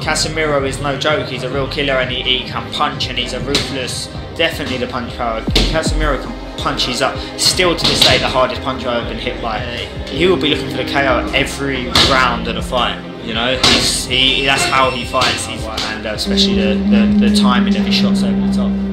Casemiro is no joke. He's a real killer, and he can punch, and he's a ruthless, definitely the punch power. Casemiro can punch. He's up still to this day the hardest puncher I've been hit by. He will be looking for the KO every round of the fight. You know, that's how he fights, and especially the timing of his shots over the top.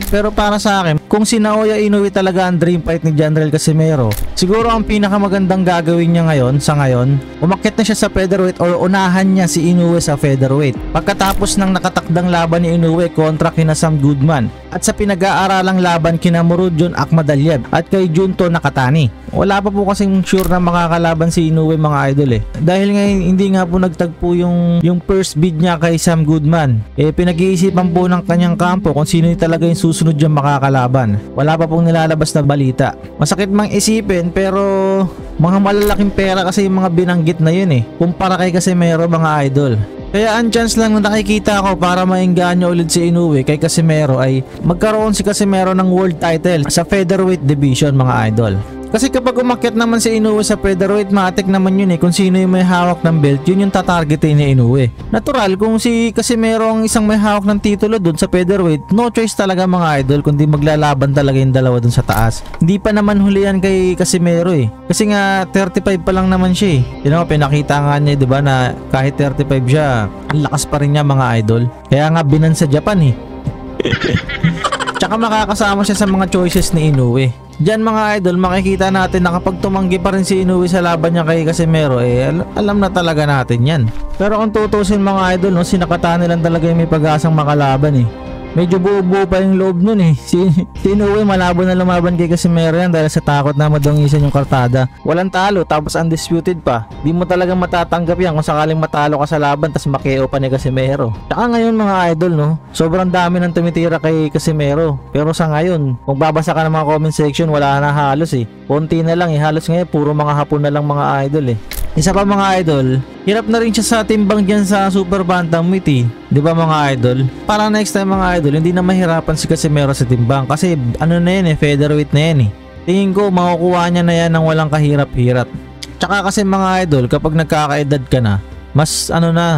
Pero para sa akin, kung si Naoya Inoue talaga ang dream fight ni General Casimero, siguro ang pinakamagandang gagawin niya ngayon, umakyat na siya sa featherweight or unahan niya si Inoue sa featherweight. Pagkatapos ng nakatakdang laban ni Inoue kontra kina Sam Goodman at sa pinag-aaralang laban kina Murodjon Akhmadaliev at kay Junto Nakatani. Wala pa po kasing sure na makakalaban si Inoue mga idol Dahil ngayon hindi nga po nagtagpo yung first bid niya kay Sam Goodman. Pinag-iisipan po ng kanyang kampo kung sino talaga yung susunod yung makakalaban. Wala pa pong nilalabas na balita. Masakit mang isipin pero mga malalaking pera kasi yung mga binanggit na yun kumpara kay Casimero mga idol. Kaya ang chance lang na nakikita ko para maengganyo ulit si Inoue kay Casimero ay magkaroon si Casimero ng world title sa featherweight division mga idol. Kasi kapag umakyat naman si Inoue sa featherweight, matik naman yun kung sino yung may hawak ng belt, yun yung tatargetin ni Inoue. Natural, kung si Casimero ang isang may hawak ng titulo dun sa featherweight, no choice talaga mga idol kundi maglalaban talaga yung dalawa dun sa taas. Hindi pa naman hulihan kay Casimero kasi nga 35 pa lang naman siya pinakita nga niya diba na kahit 35 siya, ang lakas pa rin niya mga idol. Kaya nga binan sa Japan Tsaka makakasama siya sa mga choices ni Inoue. Diyan mga idol, makikita natin na kapag tumanggi pa rin si Inoue sa laban niya kay Casimero, alam na talaga natin yan. Pero kung tutusin mga idol, si Nakatani lang talaga yung may pag-asang makalaban Medyo buo-buo pa yung loob nun Si Inoue malabo na lumaban kay Casimero yan dahil sa takot na madungisan yung kartada. Walang talo tapos undisputed pa. Di mo talaga matatanggap yan kung sakaling matalo ka sa laban tapos makeo pa ni Casimero. Tsaka ngayon mga idol sobrang dami nang tumitira kay Casimero. Pero sa ngayon, kung babasa ka ng mga comment section, wala na halos Konti na lang halos ngayon puro mga Hapon na lang mga idol Isa pa mga idol, hirap na rin siya sa timbang dyan sa super bantamweight di ba mga idol? Para next time mga idol, hindi na mahirapan si Casimero sa timbang kasi ano na yan featherweight na yan Tingin ko makukuha niya na yan ng walang kahirap-hirap. Tsaka kasi mga idol, kapag nagkakaedad ka na, mas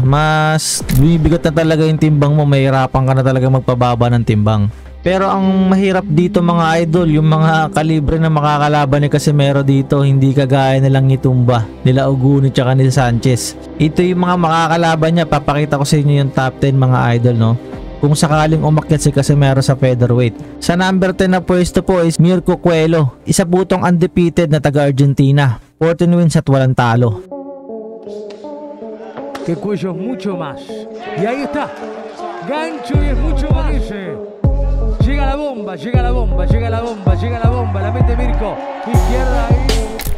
mas bumibigat na talaga yung timbang mo, mahirapan ka na talaga magpababa ng timbang. Pero ang mahirap dito mga idol, yung mga kalibre na makakalaban ni Casimero dito, hindi kagaya nilang Itumba, nila Uguni tsaka ni Sanchez. Ito yung mga makakalaban niya, papakita ko sa inyo yung top 10 mga idol kung sakaling umakyat si Casimero sa featherweight. Sa number 10 na pwesto po is Mirko Coelho, isa po tong undefeated na taga Argentina, 14 wins at walang talo. Que Cuello es mucho más. Y ahí está, gancho y es mucho más. Llega la bomba, llega la bomba, llega la bomba, llega la bomba, la mete Mirko, izquierda ahí.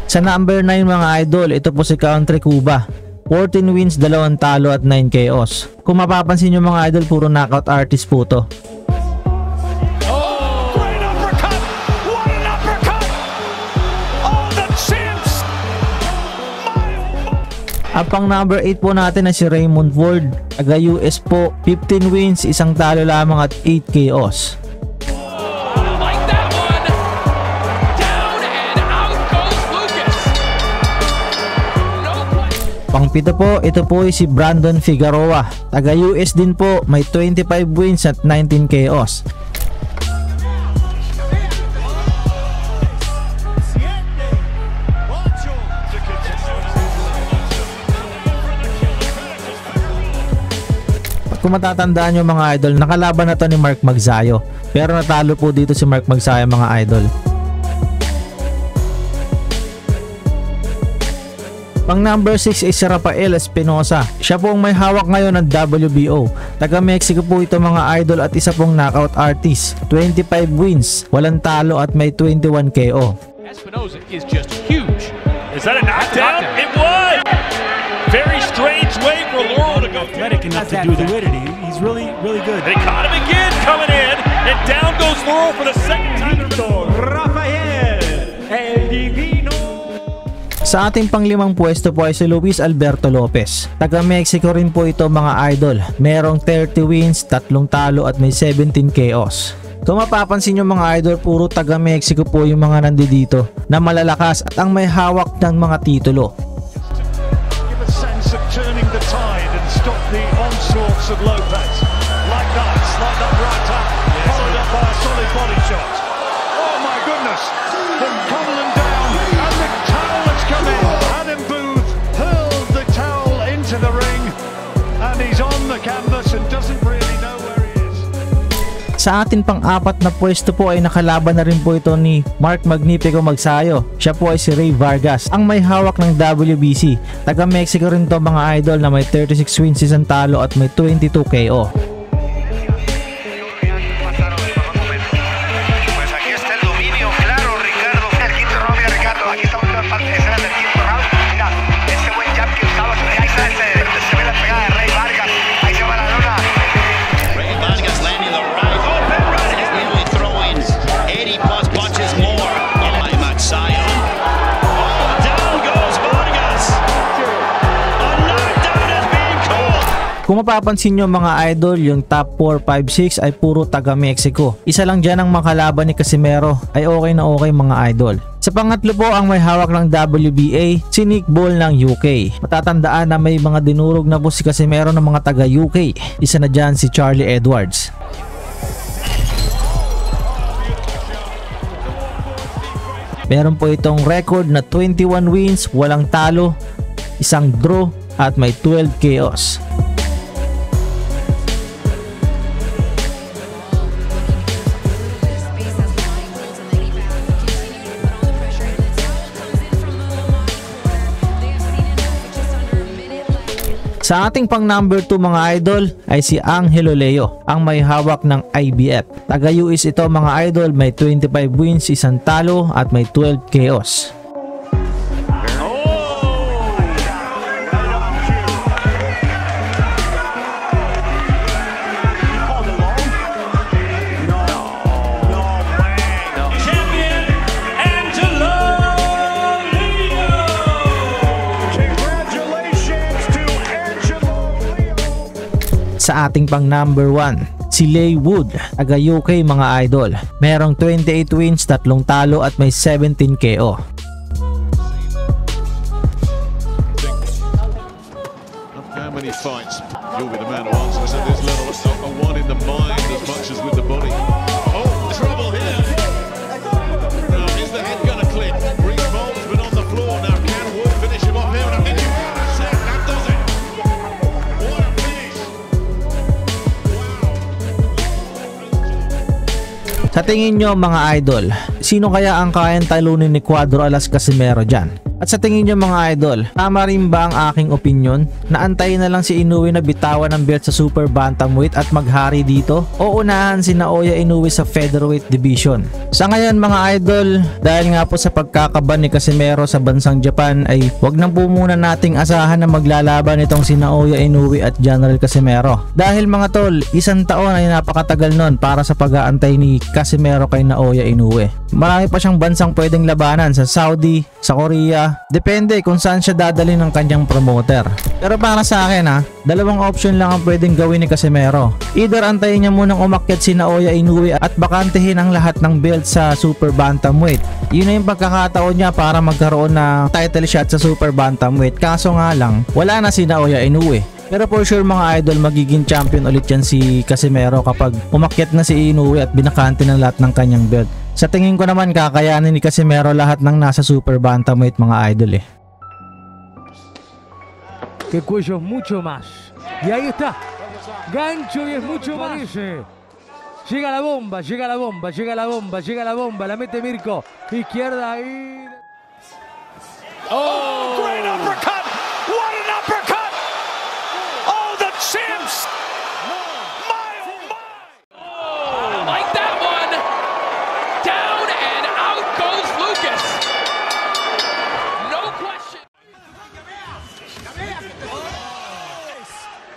Sa number 9 mga idol, ito po si Country Cuba, 14 wins, 2 talo at 9 KOs. Kung mapapansin nyo mga idol, puro knockout artist po to. At pang number 8 po natin na si Raymond Ford, taga US po, 15 wins, 1 talo lamang at 8 KOs. Pang pito po, ito po ay si Brandon Figueroa, taga US din po, may 25 wins at 19 KOs. Kung matatandaan nyo mga idol, nakalaban na to ni Mark Magsayo, pero natalo po dito si Mark Magsayo mga idol. Pang number 6 ay si Rafael Espinosa. Siya po ang may hawak ngayon ng WBO. Taga Mexico po ito mga idol at isa pong knockout artist. 25 wins, walang talo at may 21 KO. Espinosa is just huge. Is that a knockdown? It was! Very strange way for Laurel to go. Athletic enough to do that. He's really good. They caught him again coming in, and down goes Laurel for the second time. Rafael El Divino. Sa ating panglimang pwesto po ay si Luis Alberto Lopez. Taga Mexico rin po ito mga idol. Merong 30 wins, 3 talo at may 17 KOs. Kung mapapansin nyo mga idol, puro taga Mexico po yung mga nandito na malalakas at ang may hawak ng mga titulo. Give a sense of turning the tide and stop the onslaughts of Lopez. Like that, slide up right hand, followed up by a solid body shot. Oh my goodness, from Conlan down, and the towel has come in. Adam Booth hurled the towel into the ring, and he's on the canvas and doesn't really know where he is. Sa atin pang-apat na pwesto po ay nakalaban na rin po ito ni Mark Magnifico Magsayo. Siya po ay si Ray Vargas, ang may hawak ng WBC. Taga Mexico rin to mga idol, na may 36 wins, isang talo at may 22 KO. Kung mapapansin nyo mga idol, yung top 4, 5, 6 ay puro taga Mexico. Isa lang dyan ang makalaban ni Casimero ay okay na okay mga idol. Sa pangatlo po ang may hawak ng WBA, si Nick Ball ng UK. Matatandaan na may mga dinurog na po si Casimero ng mga taga UK. Isa na dyan si Charlie Edwards. Meron po itong record na 21 wins, walang talo, isang draw at may 12 KOs. Sa ating pang number 2 mga idol ay si Angelo Leo, ang may hawak ng IBF. Taga US ito mga idol, may 25 wins, isang talo at may 12 KOs. Sa ating pang number 1, si Leigh Wood, taga UK mga idol. Merong 28 wins, 3 talo at may 17 KO. How many fights? You'll be the man who answers at this level. It's not a one in the mind as much as with the body. Oh, trouble here. Now, is the head gonna click? Reece Mold's been on the floor. Now, can Wood finish him off here? And I think that does it. What a finish. Sa tingin nyo mga idol, sino kaya ang kayang talunin ni Cuadro Alas Casimero dyan? At sa tingin nyo mga idol, tama rin ba ang aking opinion na antayin na lang si Inoue na bitawan ng belt sa super bantamweight at maghari dito? O unahan si Naoya Inoue sa featherweight division? Sa ngayon mga idol, dahil nga po sa pagkakaban ni Casimero sa bansang Japan ay wag nang po muna nating asahan na maglalaban itong si Naoya Inoue at General Casimero. Dahil mga tol, isang taon ay napakatagal nun para sa pag-aantay ni Casimero kay Naoya Inoue. Marami pa siyang bansang pwedeng labanan, sa Saudi, sa Korea, depende kung saan siya dadalhin ng kanyang promoter. Pero para sa akin dalawang option lang ang pwedeng gawin ni Casimero. Either antayin niya munang umakyat si Naoya Inoue at bakantehin ang lahat ng belt sa super bantamweight. Yun na yung pagkakataon niya para magkaroon ng title shot sa super bantamweight. Kaso nga lang, wala na si Naoya Inoue. Pero for sure mga idol, magiging champion ulit yan si Casimero kapag umakyat na si Inoue at binakante ng lahat ng kanyang belt. Sa tingin ko naman kakayanin ni Casimero lahat ng nasa super bantamweight mga idol Que cuello es mucho más. Y ahí está. Gancho y es mucho más. Llega la bomba, llega la bomba, llega la bomba, llega la bomba. La mete Mirko. Izquierda ahí. Oh, great uppercut! What an uppercut! Oh, the champs! My, oh my! I like that one. Down and out goes Lucas. No question.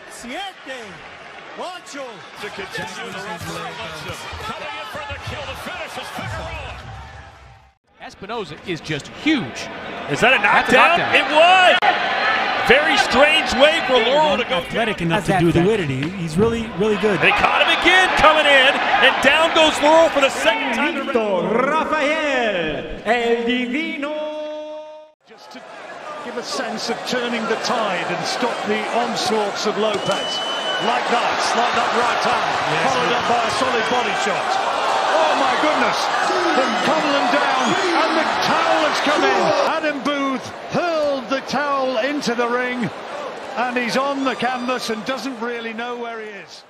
Siete, ocho. To continue the run for momentum. Coming in for the kill to finish is Figueroa. Espinoza is just huge. Is that a That's knockdown? a knockdown. It was! Very strange way for Laurel to go. Athletic enough to do the widity. He's really, really good. They caught him again coming in, and down goes Laurel for the second time. Rafael, el Divino. Just to give have a sense of turning the tide and stop the onslaughts of Lopez. Like that, slide that right hand, followed up by a solid body shot. Oh my goodness, from Cumberland down, and the towel has come in. Adam Booth hurled the towel into the ring, and he's on the canvas and doesn't really know where he is.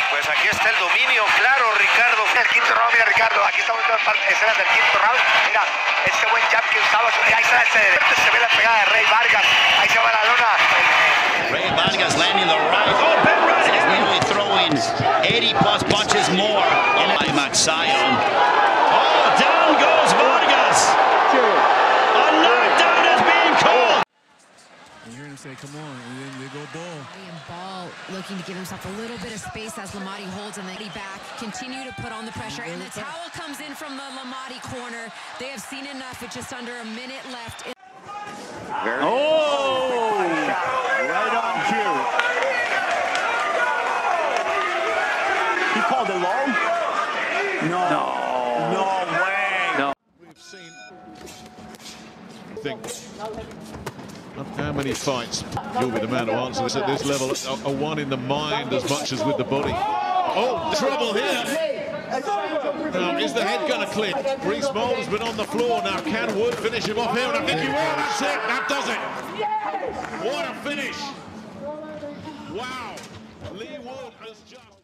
Pues aquí está el dominio, claro, Ricardo. El quinto round, mira, Ricardo, aquí estamos viendo escenas del quinto round. Mira, ese buen jab que usaba, ahí está, se ve la pegada de Rey Vargas, ahí se va la lona. Rey Vargas landing the right. Oh, Ben Ryan is nearly throwing 80-plus punches more. Oh, Max Sion. Oh, down goes Vargas. A knockdown is being called. You hear him say, come on, and then they go Ball. Ball looking to give himself a little bit of space as Lamati holds and then back. Continue to put on the pressure, and the towel comes in from the Lamati corner. They have seen enough with just under a minute left. Right on cue. He called it low? No way. No. We've seen, I think, how many fights? You'll be the man who answers at this level. A one in the mind as much as with the body. Oh, trouble here. Now, is the head going to click? Reece Mold has been on the floor. Now, can Wood finish him off here? And I think he will. That's it. That does it. What a finish. Wow. Lee Wood has just...